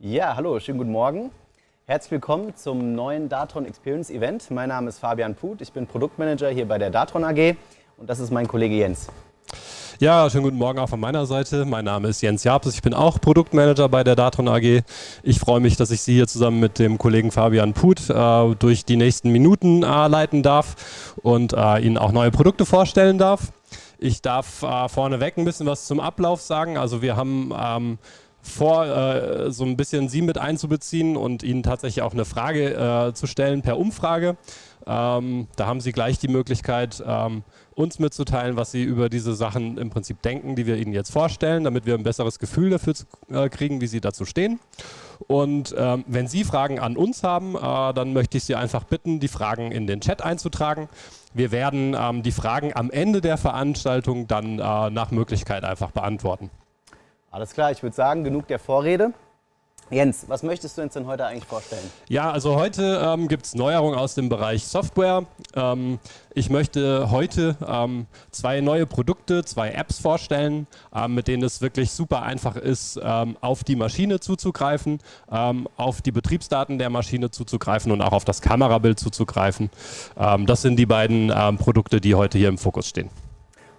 Ja, hallo, schönen guten Morgen. Herzlich willkommen zum neuen Datron Experience Event. Mein Name ist Fabian Puth, ich bin Produktmanager hier bei der Datron AG und das ist mein Kollege Jens. Ja, schönen guten Morgen auch von meiner Seite. Mein Name ist Jens Japes, ich bin auch Produktmanager bei der Datron AG. Ich freue mich, dass ich Sie hier zusammen mit dem Kollegen Fabian Puth durch die nächsten Minuten leiten darf und Ihnen auch neue Produkte vorstellen darf. Ich darf vorneweg ein bisschen was zum Ablauf sagen. Also wir haben vor, so ein bisschen Sie mit einzubeziehen und Ihnen tatsächlich auch eine Frage zu stellen per Umfrage. Da haben Sie gleich die Möglichkeit, uns mitzuteilen, was Sie über diese Sachen im Prinzip denken, die wir Ihnen jetzt vorstellen, damit wir ein besseres Gefühl dafür kriegen, wie Sie dazu stehen. Und wenn Sie Fragen an uns haben, dann möchte ich Sie einfach bitten, die Fragen in den Chat einzutragen. Wir werden die Fragen am Ende der Veranstaltung dann nach Möglichkeit einfach beantworten. Alles klar, ich würde sagen, genug der Vorrede. Jens, was möchtest du uns denn heute eigentlich vorstellen? Ja, also heute gibt es Neuerungen aus dem Bereich Software. Ich möchte heute zwei neue Produkte, zwei Apps vorstellen, mit denen es wirklich super einfach ist, auf die Maschine zuzugreifen, auf die Betriebsdaten der Maschine zuzugreifen und auch auf das Kamerabild zuzugreifen. Das sind die beiden Produkte, die heute hier im Fokus stehen.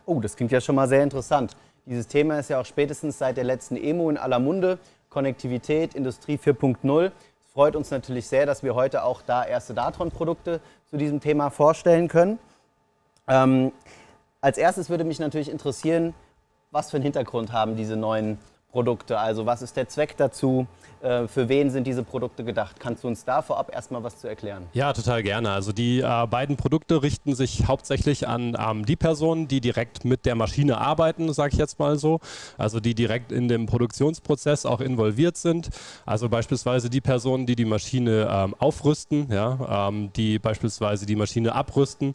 Oh, das klingt ja schon mal sehr interessant. Dieses Thema ist ja auch spätestens seit der letzten EMO in aller Munde. Konnektivität, Industrie 4.0. Es freut uns natürlich sehr, dass wir heute auch da erste Datron-Produkte zu diesem Thema vorstellen können. Als erstes würde mich natürlich interessieren, was für einen Hintergrund haben diese neuen Produkte? Also was ist der Zweck dazu? Für wen sind diese Produkte gedacht? Kannst du uns da vorab erstmal was zu erklären? Ja, total gerne. Also die beiden Produkte richten sich hauptsächlich an die Personen, die direkt mit der Maschine arbeiten, sage ich jetzt mal so. Also die direkt in dem Produktionsprozess auch involviert sind. Also beispielsweise die Personen, die die Maschine aufrüsten, ja, die beispielsweise die Maschine abrüsten,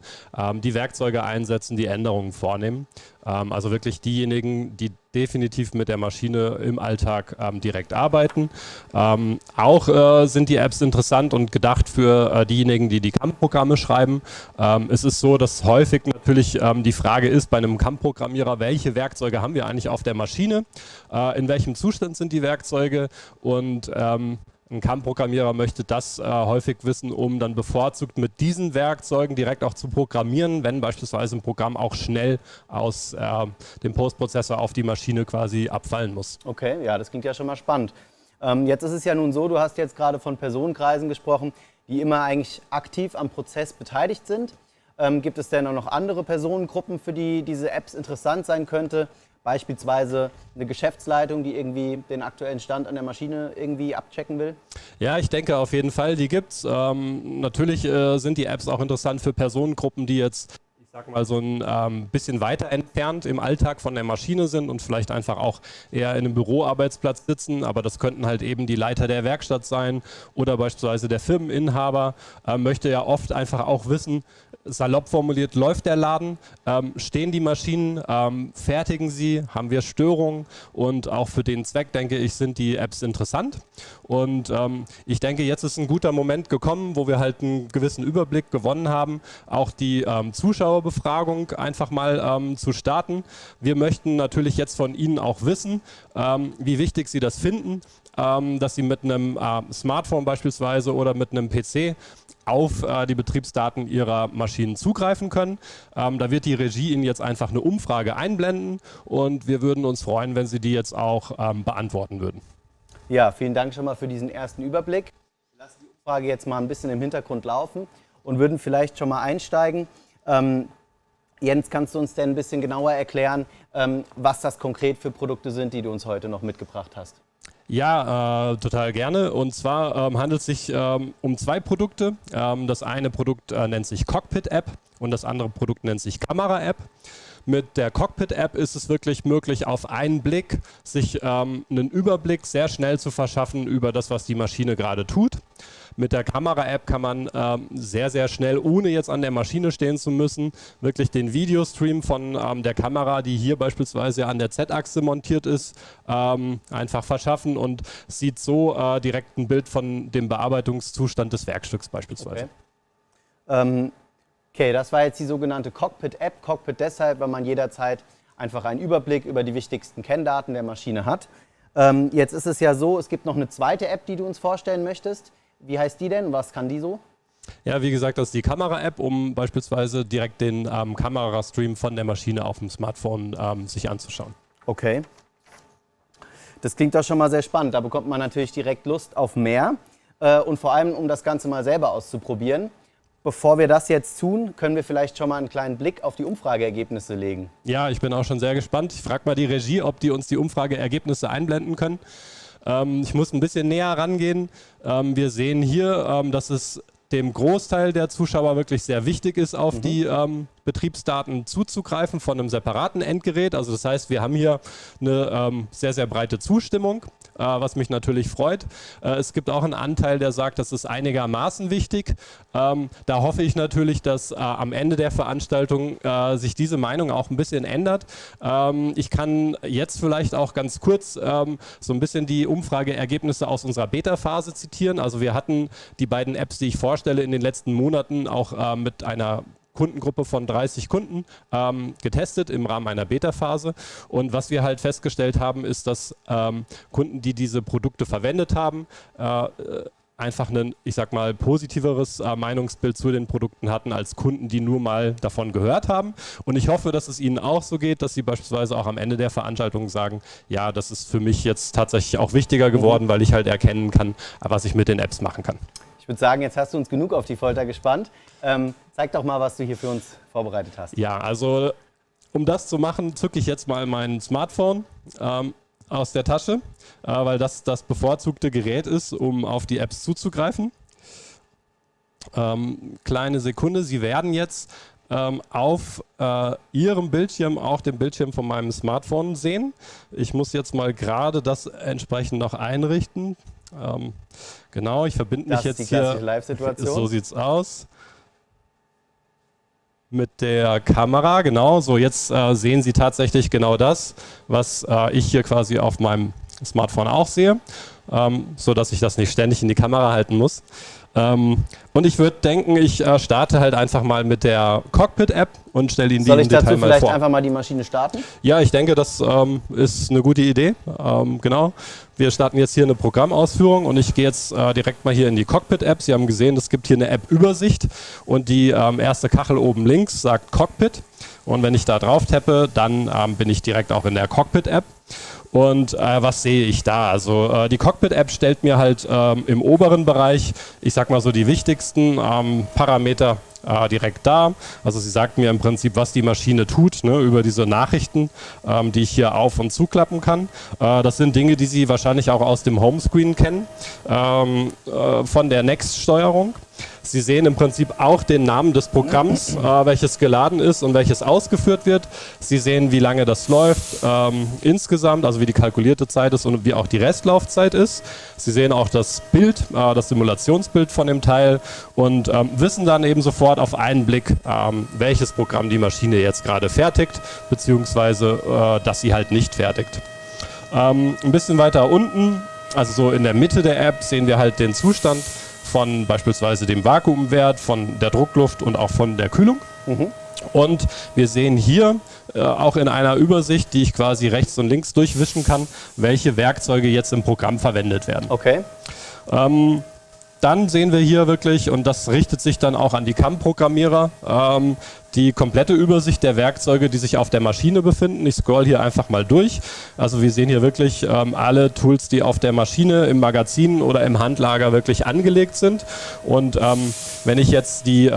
die Werkzeuge einsetzen, die Änderungen vornehmen. Also wirklich diejenigen, die definitiv mit der Maschine im Alltag direkt arbeiten. Auch sind die Apps interessant und gedacht für diejenigen, die die CAM-Programme schreiben. Es ist so, dass häufig natürlich die Frage ist bei einem CAM-Programmierer, welche Werkzeuge haben wir eigentlich auf der Maschine, in welchem Zustand sind die Werkzeuge und ein CAM-Programmierer möchte das häufig wissen, um dann bevorzugt mit diesen Werkzeugen direkt auch zu programmieren, wenn beispielsweise ein Programm auch schnell aus dem Postprozessor auf die Maschine quasi abfallen muss. Okay, ja, das klingt ja schon mal spannend. Jetzt ist es ja nun so, du hast jetzt gerade von Personenkreisen gesprochen, die immer eigentlich aktiv am Prozess beteiligt sind. Gibt es denn auch noch andere Personengruppen, für die diese Apps interessant sein könnte? Beispielsweise eine Geschäftsleitung, die irgendwie den aktuellen Stand an der Maschine irgendwie abchecken will? Ja, ich denke auf jeden Fall, die gibt's. Natürlich sind die Apps auch interessant für Personengruppen, die jetzt, ich sag mal, so ein bisschen weiter entfernt im Alltag von der Maschine sind und vielleicht einfach auch eher in einem Büroarbeitsplatz sitzen, aber das könnten halt eben die Leiter der Werkstatt sein oder beispielsweise der Firmeninhaber, möchte ja oft einfach auch wissen, salopp formuliert, läuft der Laden, stehen die Maschinen, fertigen sie, haben wir Störungen und auch für den Zweck, denke ich, sind die Apps interessant. Und ich denke, jetzt ist ein guter Moment gekommen, wo wir halt einen gewissen Überblick gewonnen haben, auch die Zuschauerbefragung einfach mal zu starten. Wir möchten natürlich jetzt von Ihnen auch wissen, wie wichtig Sie das finden, dass Sie mit einem Smartphone beispielsweise oder mit einem PC auf die Betriebsdaten Ihrer Maschinen zugreifen können. Da wird die Regie Ihnen jetzt einfach eine Umfrage einblenden und wir würden uns freuen, wenn Sie die jetzt auch beantworten würden. Ja, vielen Dank schon mal für diesen ersten Überblick. Wir lassen die Umfrage jetzt mal ein bisschen im Hintergrund laufen und würden vielleicht schon mal einsteigen. Jens, kannst du uns denn ein bisschen genauer erklären, was das konkret für Produkte sind, die du uns heute noch mitgebracht hast? Ja, total gerne. Und zwar handelt es sich um zwei Produkte. Das eine Produkt nennt sich Cockpit-App und das andere Produkt nennt sich Kamera-App. Mit der Cockpit-App ist es wirklich möglich, auf einen Blick sich einen Überblick sehr schnell zu verschaffen über das, was die Maschine gerade tut. Mit der Kamera-App kann man sehr, sehr schnell, ohne jetzt an der Maschine stehen zu müssen, wirklich den Videostream von der Kamera, die hier beispielsweise an der Z-Achse montiert ist, einfach verschaffen und sieht so direkt ein Bild von dem Bearbeitungszustand des Werkstücks beispielsweise. Okay. Okay, das war jetzt die sogenannte Cockpit-App. Cockpit deshalb, weil man jederzeit einfach einen Überblick über die wichtigsten Kenndaten der Maschine hat. Jetzt ist es ja so, es gibt noch eine zweite App, die du uns vorstellen möchtest. Wie heißt die denn? Was kann die so? Ja, wie gesagt, das ist die Kamera-App, um beispielsweise direkt den Kamerastream von der Maschine auf dem Smartphone sich anzuschauen. Okay. Das klingt doch schon mal sehr spannend. Da bekommt man natürlich direkt Lust auf mehr und vor allem, um das Ganze mal selber auszuprobieren. Bevor wir das jetzt tun, können wir vielleicht schon mal einen kleinen Blick auf die Umfrageergebnisse legen. Ja, ich bin auch schon sehr gespannt. Ich frage mal die Regie, ob die uns die Umfrageergebnisse einblenden können. Ich muss ein bisschen näher rangehen. Wir sehen hier, dass es dem Großteil der Zuschauer wirklich sehr wichtig ist, auf die Betriebsdaten zuzugreifen von einem separaten Endgerät. Also das heißt, wir haben hier eine sehr, sehr breite Zustimmung, was mich natürlich freut. Es gibt auch einen Anteil, der sagt, das ist einigermaßen wichtig. Da hoffe ich natürlich, dass am Ende der Veranstaltung sich diese Meinung auch ein bisschen ändert. Ich kann jetzt vielleicht auch ganz kurz so ein bisschen die Umfrageergebnisse aus unserer Beta-Phase zitieren. Also wir hatten die beiden Apps, die ich vorstelle, in den letzten Monaten auch mit einer Kundengruppe von 30 Kunden getestet im Rahmen einer Beta-Phase. Und was wir halt festgestellt haben, ist, dass Kunden, die diese Produkte verwendet haben, einfach ein, ich sag mal, positiveres Meinungsbild zu den Produkten hatten als Kunden, die nur mal davon gehört haben. Und ich hoffe, dass es Ihnen auch so geht, dass Sie beispielsweise auch am Ende der Veranstaltung sagen, ja, das ist für mich jetzt tatsächlich auch wichtiger geworden, weil ich halt erkennen kann, was ich mit den Apps machen kann. Ich würde sagen, jetzt hast du uns genug auf die Folter gespannt. Zeig doch mal, was du hier für uns vorbereitet hast. Ja, also um das zu machen, zücke ich jetzt mal mein Smartphone aus der Tasche, weil das das bevorzugte Gerät ist, um auf die Apps zuzugreifen. Kleine Sekunde, Sie werden jetzt auf Ihrem Bildschirm auch den Bildschirm von meinem Smartphone sehen. Ich muss jetzt mal gerade das entsprechend noch einrichten. Genau, ich verbinde mich jetzt hier. Live-Situation. So sieht's aus. Mit der Kamera, genau. So, jetzt sehen Sie tatsächlich genau das, was ich hier quasi auf meinem Smartphone auch sehe, so dass ich das nicht ständig in die Kamera halten muss. Und ich würde denken, ich starte halt einfach mal mit der Cockpit-App und stelle Ihnen die im Detail mal vor. Soll ich dazu vielleicht einfach mal die Maschine starten? Ja, ich denke, das ist eine gute Idee. Genau. Wir starten jetzt hier eine Programmausführung und ich gehe jetzt direkt mal hier in die Cockpit-App. Sie haben gesehen, es gibt hier eine App-Übersicht und die erste Kachel oben links sagt Cockpit. Und wenn ich da drauf tappe, dann bin ich direkt auch in der Cockpit-App. Und was sehe ich da? Also die Cockpit-App stellt mir halt im oberen Bereich, ich sag mal so die wichtigsten Parameter direkt dar. Also sie sagt mir im Prinzip, was die Maschine tut, ne, über diese Nachrichten, die ich hier auf- und zuklappen kann. Das sind Dinge, die Sie wahrscheinlich auch aus dem Homescreen kennen, von der Next-Steuerung. Sie sehen im Prinzip auch den Namen des Programms, welches geladen ist und welches ausgeführt wird. Sie sehen, wie lange das läuft insgesamt, also wie die kalkulierte Zeit ist und wie auch die Restlaufzeit ist. Sie sehen auch das Bild, das Simulationsbild von dem Teil und wissen dann eben sofort auf einen Blick, welches Programm die Maschine jetzt gerade fertigt, beziehungsweise dass sie halt nicht fertigt. Ein bisschen weiter unten, also so in der Mitte der App, sehen wir halt den Zustand von beispielsweise dem Vakuumwert, von der Druckluft und auch von der Kühlung. Und wir sehen hier auch in einer Übersicht, die ich quasi rechts und links durchwischen kann, welche Werkzeuge jetzt im Programm verwendet werden. Okay. Dann sehen wir hier wirklich, und das richtet sich dann auch an die CAM-Programmierer, die komplette Übersicht der Werkzeuge, die sich auf der Maschine befinden. Ich scroll hier einfach mal durch. Also wir sehen hier wirklich alle Tools, die auf der Maschine, im Magazin oder im Handlager wirklich angelegt sind. Und wenn ich jetzt die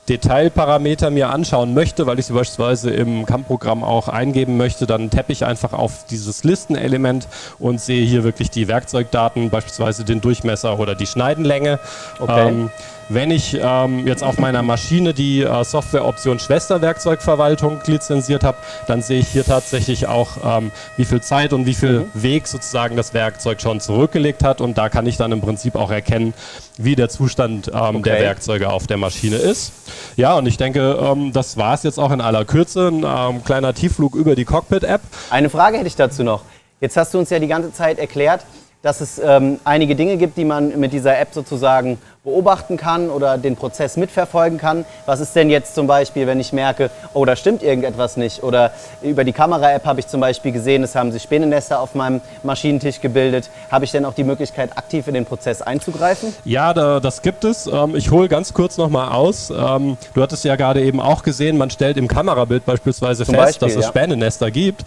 Detailparameter mir anschauen möchte, weil ich sie beispielsweise im CAM-Programm auch eingeben möchte, dann tappe ich einfach auf dieses Listenelement und sehe hier wirklich die Werkzeugdaten, beispielsweise den Durchmesser oder die Schneidenlänge. Okay. Wenn ich jetzt auf meiner Maschine die Softwareoption Schwesterwerkzeugverwaltung lizenziert habe, dann sehe ich hier tatsächlich auch, wie viel Zeit und wie viel Weg sozusagen das Werkzeug schon zurückgelegt hat. Und da kann ich dann im Prinzip auch erkennen, wie der Zustand der Werkzeuge auf der Maschine ist. Ja, und ich denke, das war es jetzt auch in aller Kürze. Ein kleiner Tiefflug über die Cockpit-App. Eine Frage hätte ich dazu noch. Jetzt hast du uns ja die ganze Zeit erklärt, dass es einige Dinge gibt, die man mit dieser App sozusagen beobachten kann oder den Prozess mitverfolgen kann. Was ist denn jetzt zum Beispiel, wenn ich merke, oh, da stimmt irgendetwas nicht? Oder über die Kamera-App habe ich zum Beispiel gesehen, es haben sich Spähnennester auf meinem Maschinentisch gebildet. Habe ich denn auch die Möglichkeit, aktiv in den Prozess einzugreifen? Ja, das gibt es. Ich hole ganz kurz nochmal aus. Du hattest ja gerade eben auch gesehen, man stellt im Kamerabild beispielsweise fest, dass es Spähnennester gibt.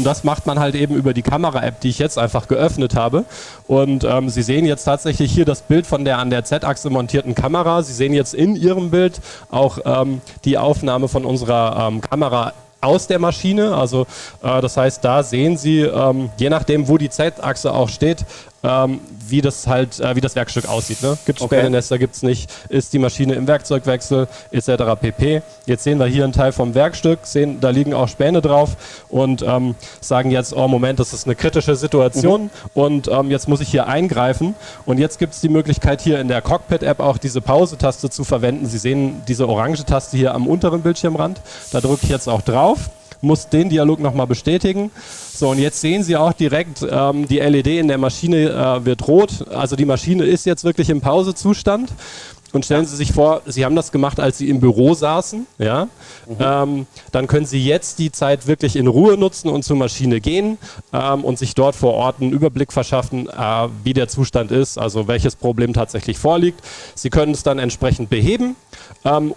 Das macht man halt eben über die Kamera-App, die ich jetzt einfach geöffnet habe. Und Sie sehen jetzt tatsächlich hier das Bild von der an der Z-Achse montierten Kamera. Sie sehen jetzt in Ihrem Bild auch die Aufnahme von unserer Kamera aus der Maschine. Also das heißt, da sehen Sie, je nachdem, wo die Z-Achse auch steht, wie das Werkstück aussieht. Ne? Gibt es Spähnennester, gibt es nicht, ist die Maschine im Werkzeugwechsel etc. pp. Jetzt sehen wir hier einen Teil vom Werkstück, sehen, da liegen auch Späne drauf und sagen jetzt, oh Moment, das ist eine kritische Situation und jetzt muss ich hier eingreifen. Und jetzt gibt es die Möglichkeit, hier in der Cockpit-App auch diese Pause-Taste zu verwenden. Sie sehen diese orange Taste hier am unteren Bildschirmrand. Da drücke ich jetzt auch drauf, muss den Dialog nochmal bestätigen. So, und jetzt sehen Sie auch direkt, die LED in der Maschine wird rot. Also die Maschine ist jetzt wirklich im Pausezustand. Und stellen Sie sich vor, Sie haben das gemacht, als Sie im Büro saßen. Ja? Dann können Sie jetzt die Zeit wirklich in Ruhe nutzen und zur Maschine gehen und sich dort vor Ort einen Überblick verschaffen, wie der Zustand ist, also welches Problem tatsächlich vorliegt. Sie können es dann entsprechend beheben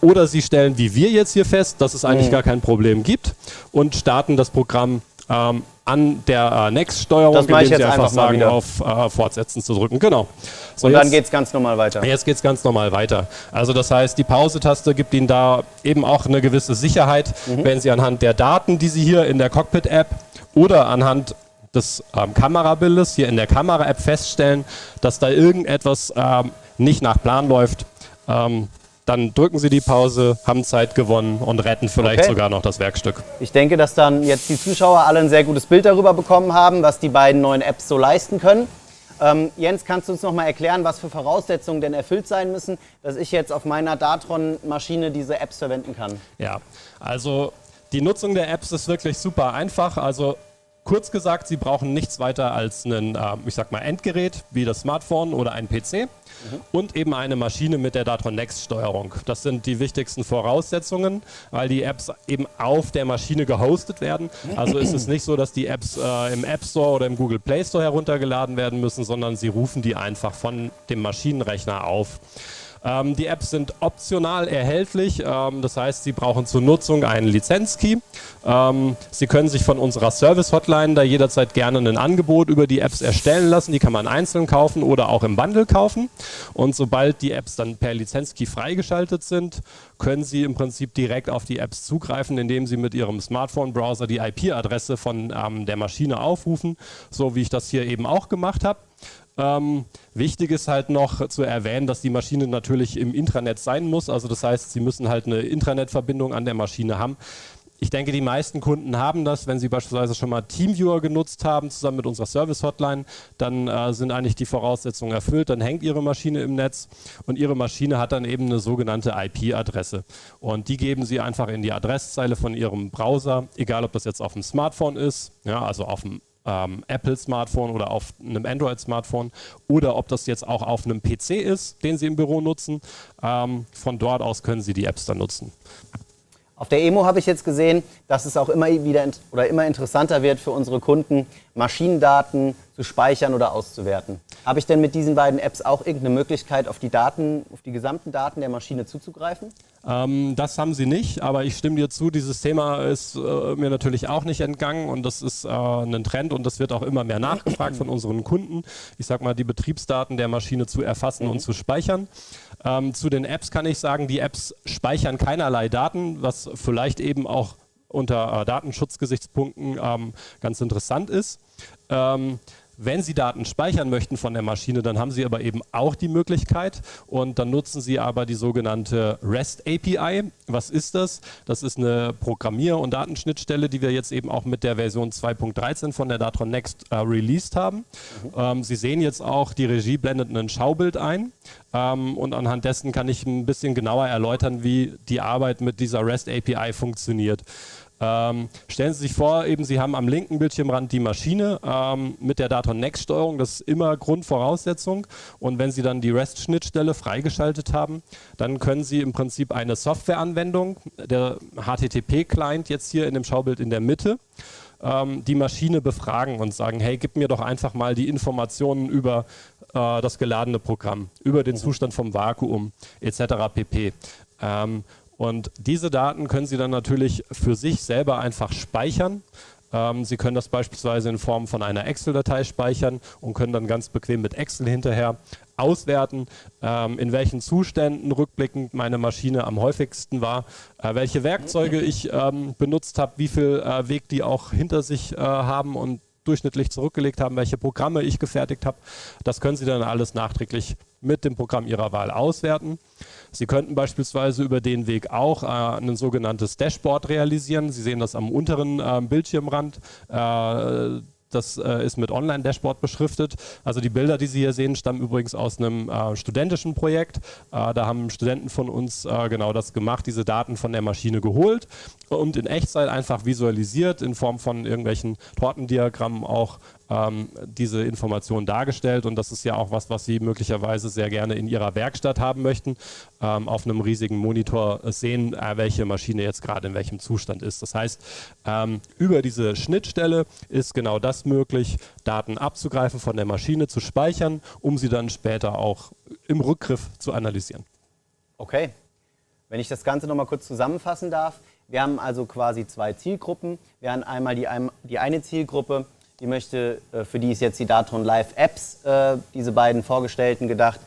oder Sie stellen, wie wir jetzt hier fest, dass es eigentlich gar kein Problem gibt und starten das Programm an der Next-Steuerung, indem Sie einfach sagen, auf Fortsetzen zu drücken. Genau. So, und dann geht es ganz normal weiter. Jetzt geht es ganz normal weiter. Also das heißt, die Pause-Taste gibt Ihnen da eben auch eine gewisse Sicherheit, wenn Sie anhand der Daten, die Sie hier in der Cockpit-App oder anhand des Kamerabildes hier in der Kamera-App feststellen, dass da irgendetwas nicht nach Plan läuft, dann drücken Sie die Pause, haben Zeit gewonnen und retten vielleicht sogar noch das Werkstück. Ich denke, dass dann jetzt die Zuschauer alle ein sehr gutes Bild darüber bekommen haben, was die beiden neuen Apps so leisten können. Jens, kannst du uns noch mal erklären, was für Voraussetzungen denn erfüllt sein müssen, dass ich jetzt auf meiner Datron-Maschine diese Apps verwenden kann? Ja, also die Nutzung der Apps ist wirklich super einfach. Also kurz gesagt, Sie brauchen nichts weiter als ein, ich sag mal, Endgerät wie das Smartphone oder ein PC und eben eine Maschine mit der Datron Next Steuerung. Das sind die wichtigsten Voraussetzungen, weil die Apps eben auf der Maschine gehostet werden. Also ist es nicht so, dass die Apps im App Store oder im Google Play Store heruntergeladen werden müssen, sondern Sie rufen die einfach von dem Maschinenrechner auf. Die Apps sind optional erhältlich, das heißt, Sie brauchen zur Nutzung einen Lizenzkey. Sie können sich von unserer Service-Hotline da jederzeit gerne ein Angebot über die Apps erstellen lassen. Die kann man einzeln kaufen oder auch im Bundle kaufen. Und sobald die Apps dann per Lizenzkey freigeschaltet sind, können Sie im Prinzip direkt auf die Apps zugreifen, indem Sie mit Ihrem Smartphone-Browser die IP-Adresse von der Maschine aufrufen, so wie ich das hier eben auch gemacht habe. Wichtig ist halt noch zu erwähnen, dass die Maschine natürlich im Intranet sein muss. Also das heißt, Sie müssen halt eine Internetverbindung an der Maschine haben. Ich denke, die meisten Kunden haben das. Wenn Sie beispielsweise schon mal TeamViewer genutzt haben, zusammen mit unserer Service-Hotline, dann sind eigentlich die Voraussetzungen erfüllt. Dann hängt Ihre Maschine im Netz und Ihre Maschine hat dann eben eine sogenannte IP-Adresse. Und die geben Sie einfach in die Adresszeile von Ihrem Browser, egal ob das jetzt auf dem Smartphone ist, ja, also auf dem Apple-Smartphone oder auf einem Android-Smartphone oder ob das jetzt auch auf einem PC ist, den Sie im Büro nutzen. Von dort aus können Sie die Apps dann nutzen. Auf der EMO habe ich jetzt gesehen, dass es auch immer interessanter wird für unsere Kunden, Maschinendaten zu speichern oder auszuwerten. Habe ich denn mit diesen beiden Apps auch irgendeine Möglichkeit, auf die gesamten Daten der Maschine zuzugreifen? Das haben Sie nicht, aber ich stimme dir zu, dieses Thema ist mir natürlich auch nicht entgangen und das ist ein Trend und das wird auch immer mehr nachgefragt von unseren Kunden. Ich sag mal, die Betriebsdaten der Maschine zu erfassen und zu speichern. Zu den Apps kann ich sagen, die Apps speichern keinerlei Daten, was vielleicht eben auch unter Datenschutzgesichtspunkten ganz interessant ist. Wenn Sie Daten speichern möchten von der Maschine, dann haben Sie aber eben auch die Möglichkeit und dann nutzen Sie aber die sogenannte REST API. Was ist das? Das ist eine Programmier- und Datenschnittstelle, die wir jetzt eben auch mit der Version 2.13 von der Datron Next released haben. Sie sehen jetzt auch, die Regie blendet ein Schaubild ein und anhand dessen kann ich ein bisschen genauer erläutern, wie die Arbeit mit dieser REST API funktioniert. Stellen Sie sich vor, eben Sie haben am linken Bildschirmrand die Maschine mit der Datron Next Steuerung, das ist immer Grundvoraussetzung, und wenn Sie dann die REST-Schnittstelle freigeschaltet haben, dann können Sie im Prinzip eine Softwareanwendung, der HTTP-Client jetzt hier in dem Schaubild in der Mitte, die Maschine befragen und sagen, hey, gib mir doch einfach mal die Informationen über das geladene Programm, über den Zustand vom Vakuum etc. pp. Und diese Daten können Sie dann natürlich für sich selber einfach speichern. Sie können das beispielsweise in Form von einer Excel-Datei speichern und können dann ganz bequem mit Excel hinterher auswerten, in welchen Zuständen rückblickend meine Maschine am häufigsten war, welche Werkzeuge ich benutzt habe, wie viel Weg die auch hinter sich haben und durchschnittlich zurückgelegt haben, welche Programme ich gefertigt habe. Das können Sie dann alles nachträglich mit dem Programm Ihrer Wahl auswerten. Sie könnten beispielsweise über den Weg auch ein sogenanntes Dashboard realisieren. Sie sehen das am unteren Bildschirmrand. Das ist mit Online-Dashboard beschriftet. Also die Bilder, die Sie hier sehen, stammen übrigens aus einem studentischen Projekt. Da haben Studenten von uns genau das gemacht, diese Daten von der Maschine geholt und in Echtzeit einfach visualisiert, in Form von irgendwelchen Tortendiagrammen auch diese Informationen dargestellt. Und das ist ja auch was Sie möglicherweise sehr gerne in Ihrer Werkstatt haben möchten, auf einem riesigen Monitor sehen, welche Maschine jetzt gerade in welchem Zustand ist. Das heißt, über diese Schnittstelle ist genau das möglich, Daten abzugreifen, von der Maschine zu speichern, um sie dann später auch im Rückgriff zu analysieren. Okay, wenn ich das Ganze nochmal kurz zusammenfassen darf. Wir haben also quasi zwei Zielgruppen. Wir haben einmal die eine Zielgruppe, die möchte, für die ist jetzt die Datron Live Apps, diese beiden vorgestellten, gedacht,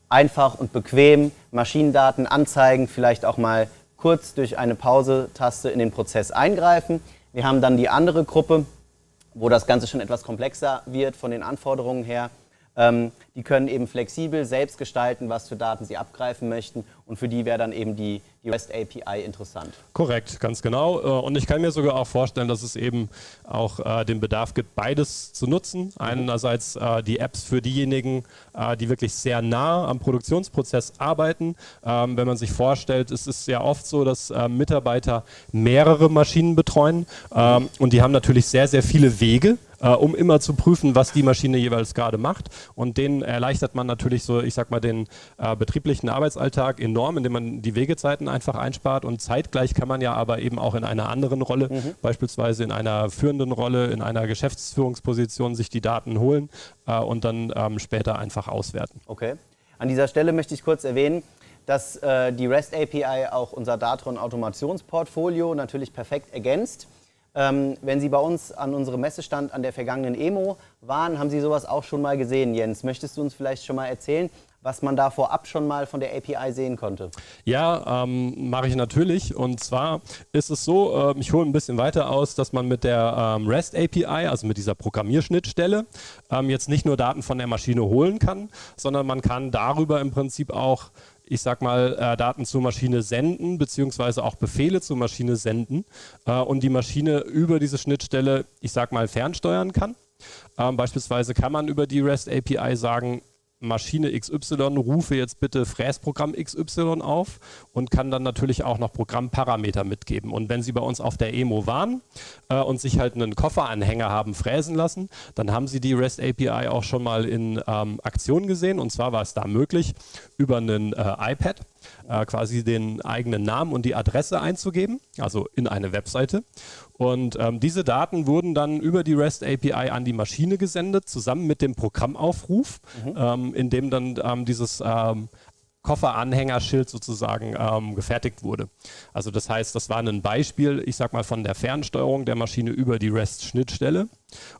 einfach und bequem Maschinendaten anzeigen, vielleicht auch mal kurz durch eine Pause-Taste in den Prozess eingreifen. Wir haben dann die andere Gruppe, wo das Ganze schon etwas komplexer wird von den Anforderungen her. Die können eben flexibel selbst gestalten, was für Daten sie abgreifen möchten, und für die wäre dann eben die REST API interessant. Korrekt, ganz genau. Und ich kann mir sogar auch vorstellen, dass es eben auch den Bedarf gibt, beides zu nutzen. Einerseits die Apps für diejenigen, die wirklich sehr nah am Produktionsprozess arbeiten. Wenn man sich vorstellt, es ist ja oft so, dass Mitarbeiter mehrere Maschinen betreuen und die haben natürlich sehr, sehr viele Wege, um immer zu prüfen, was die Maschine jeweils gerade macht. Und denen erleichtert man natürlich so, ich sag mal, den betrieblichen Arbeitsalltag enorm, indem man die Wegezeiten einfach einspart. Und zeitgleich kann man ja aber eben auch in einer anderen Rolle, beispielsweise in einer führenden Rolle, in einer Geschäftsführungsposition, sich die Daten holen und dann später einfach auswerten. Okay. An dieser Stelle möchte ich kurz erwähnen, dass die REST API auch unser Datron Automationsportfolio natürlich perfekt ergänzt. Wenn Sie bei uns an unserem Messestand an der vergangenen EMO waren, haben Sie sowas auch schon mal gesehen, Jens. Möchtest du uns vielleicht schon mal erzählen, was man da vorab schon mal von der API sehen konnte? Ja, mache ich natürlich. Und zwar ist es so, ich hole ein bisschen weiter aus, dass man mit der REST API, also mit dieser Programmierschnittstelle, jetzt nicht nur Daten von der Maschine holen kann, sondern man kann darüber im Prinzip auch, ich sag mal, Daten zur Maschine senden, beziehungsweise auch Befehle zur Maschine senden und die Maschine über diese Schnittstelle, ich sag mal, fernsteuern kann. Beispielsweise kann man über die REST API sagen, Maschine XY, rufe jetzt bitte Fräsprogramm XY auf und kann dann natürlich auch noch Programmparameter mitgeben. Und wenn Sie bei uns auf der EMO waren und sich halt einen Kofferanhänger haben fräsen lassen, dann haben Sie die REST API auch schon mal in Aktion gesehen. Und zwar war es da möglich, über einen iPad quasi den eigenen Namen und die Adresse einzugeben, also in eine Webseite. Und diese Daten wurden dann über die REST API an die Maschine gesendet, zusammen mit dem Programmaufruf, in dem dann dieses Kofferanhängerschild sozusagen gefertigt wurde. Also das heißt, das war ein Beispiel, ich sag mal, von der Fernsteuerung der Maschine über die REST-Schnittstelle.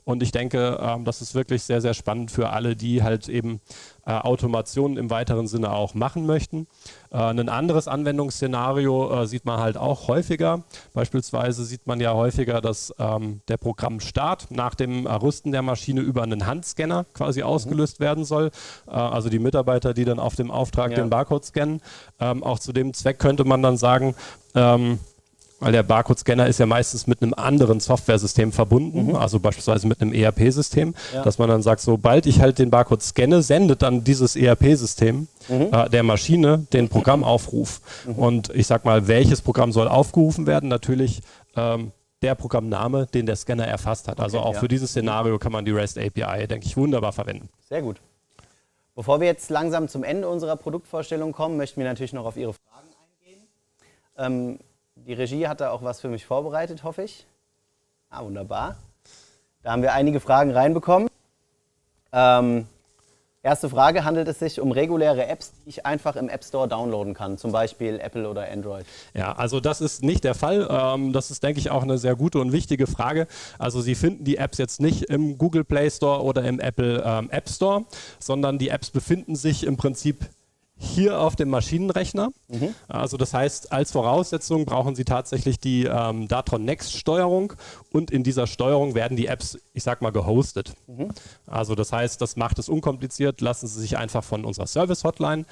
Und ich denke, das ist wirklich sehr, sehr spannend für alle, die halt eben Automationen im weiteren Sinne auch machen möchten. Ein anderes Anwendungsszenario sieht man halt auch häufiger. Beispielsweise sieht man ja häufiger, dass der Programmstart nach dem Rüsten der Maschine über einen Handscanner quasi ausgelöst werden soll. Also die Mitarbeiter, die dann auf dem Auftrag den Barcode scannen. Auch zu dem Zweck könnte man dann sagen, weil der Barcode-Scanner ist ja meistens mit einem anderen Softwaresystem verbunden, also beispielsweise mit einem ERP-System, dass man dann sagt, sobald ich halt den Barcode scanne, sendet dann dieses ERP-System der Maschine den Programmaufruf. Und ich sag mal, welches Programm soll aufgerufen werden? Natürlich der Programmname, den der Scanner erfasst hat. Also auch für dieses Szenario kann man die REST API, denke ich, wunderbar verwenden. Sehr gut. Bevor wir jetzt langsam zum Ende unserer Produktvorstellung kommen, möchten wir natürlich noch auf Ihre Fragen eingehen. Die Regie hat da auch was für mich vorbereitet, hoffe ich. Ah, wunderbar. Da haben wir einige Fragen reinbekommen. Erste Frage: Handelt es sich um reguläre Apps, die ich einfach im App Store downloaden kann, zum Beispiel Apple oder Android? Ja, also das ist nicht der Fall. Das ist, denke ich, auch eine sehr gute und wichtige Frage. Also Sie finden die Apps jetzt nicht im Google Play Store oder im Apple App Store, sondern die Apps befinden sich im Prinzip hier auf dem Maschinenrechner. Also das heißt, als Voraussetzung brauchen Sie tatsächlich die Datron Next Steuerung, und in dieser Steuerung werden die Apps, ich sag mal, gehostet. Also das heißt, das macht es unkompliziert. Lassen Sie sich einfach von unserer Service Hotline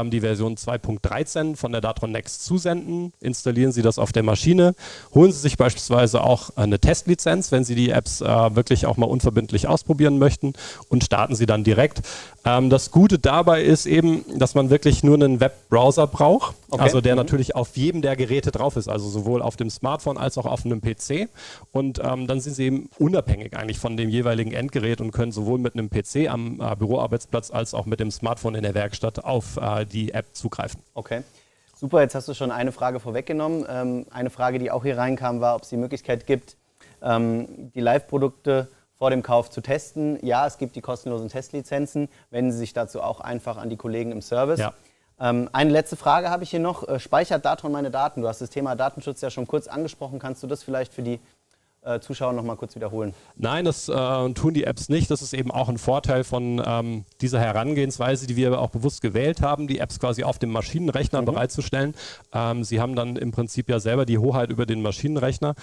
die Version 2.13 von der Datron Next zusenden, installieren Sie das auf der Maschine, holen Sie sich beispielsweise auch eine Testlizenz, wenn Sie die Apps wirklich auch mal unverbindlich ausprobieren möchten, und starten Sie dann direkt. Das Gute dabei ist eben, dass man wirklich nur einen Webbrowser braucht, also der natürlich auf jedem der Geräte drauf ist, also sowohl auf dem Smartphone als auch auf einem PC, und dann sind Sie eben unabhängig eigentlich von dem jeweiligen Endgerät und können sowohl mit einem PC am Büroarbeitsplatz als auch mit dem Smartphone in der Werkstatt auf die App zugreifen. Okay, super. Jetzt hast du schon eine Frage vorweggenommen. Eine Frage, die auch hier reinkam, war, ob es die Möglichkeit gibt, die Live-Produkte vor dem Kauf zu testen. Ja, es gibt die kostenlosen Testlizenzen. Wenden Sie sich dazu auch einfach an die Kollegen im Service. Ja. Eine letzte Frage habe ich hier noch. Speichert Datron meine Daten? Du hast das Thema Datenschutz ja schon kurz angesprochen. Kannst du das vielleicht für die Zuschauer noch mal kurz wiederholen? Nein, das tun die Apps nicht. Das ist eben auch ein Vorteil von dieser Herangehensweise, die wir auch bewusst gewählt haben, die Apps quasi auf dem Maschinenrechner bereitzustellen. Sie haben dann im Prinzip ja selber die Hoheit über den Maschinenrechner,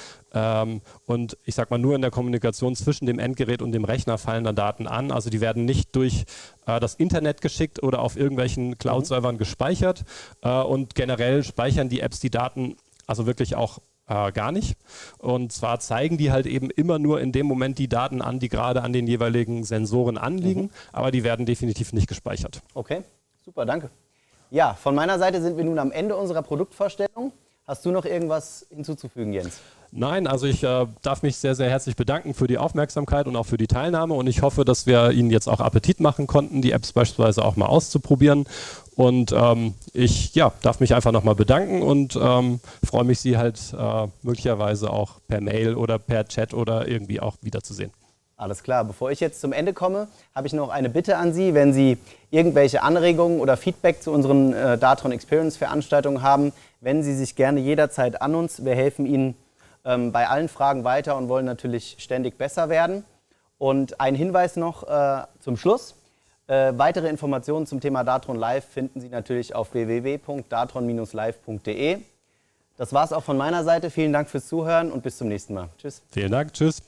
und ich sag mal, nur in der Kommunikation zwischen dem Endgerät und dem Rechner fallen dann Daten an. Also die werden nicht durch das Internet geschickt oder auf irgendwelchen Cloud-Servern gespeichert, und generell speichern die Apps die Daten also wirklich auch gar nicht. Und zwar zeigen die halt eben immer nur in dem Moment die Daten an, die gerade an den jeweiligen Sensoren anliegen, aber die werden definitiv nicht gespeichert. Okay, super, danke. Ja, von meiner Seite sind wir nun am Ende unserer Produktvorstellung. Hast du noch irgendwas hinzuzufügen, Jens? Nein, also ich darf mich sehr, sehr herzlich bedanken für die Aufmerksamkeit und auch für die Teilnahme, und ich hoffe, dass wir Ihnen jetzt auch Appetit machen konnten, die Apps beispielsweise auch mal auszuprobieren. Und ich darf mich einfach nochmal bedanken und freue mich, Sie halt möglicherweise auch per Mail oder per Chat oder irgendwie auch wiederzusehen. Alles klar. Bevor ich jetzt zum Ende komme, habe ich noch eine Bitte an Sie. Wenn Sie irgendwelche Anregungen oder Feedback zu unseren Datron Experience Veranstaltungen haben, wenden Sie sich gerne jederzeit an uns. Wir helfen Ihnen bei allen Fragen weiter und wollen natürlich ständig besser werden. Und ein Hinweis noch zum Schluss. Weitere Informationen zum Thema Datron Live finden Sie natürlich auf www.datron-live.de. Das war es auch von meiner Seite. Vielen Dank fürs Zuhören und bis zum nächsten Mal. Tschüss. Vielen Dank. Tschüss.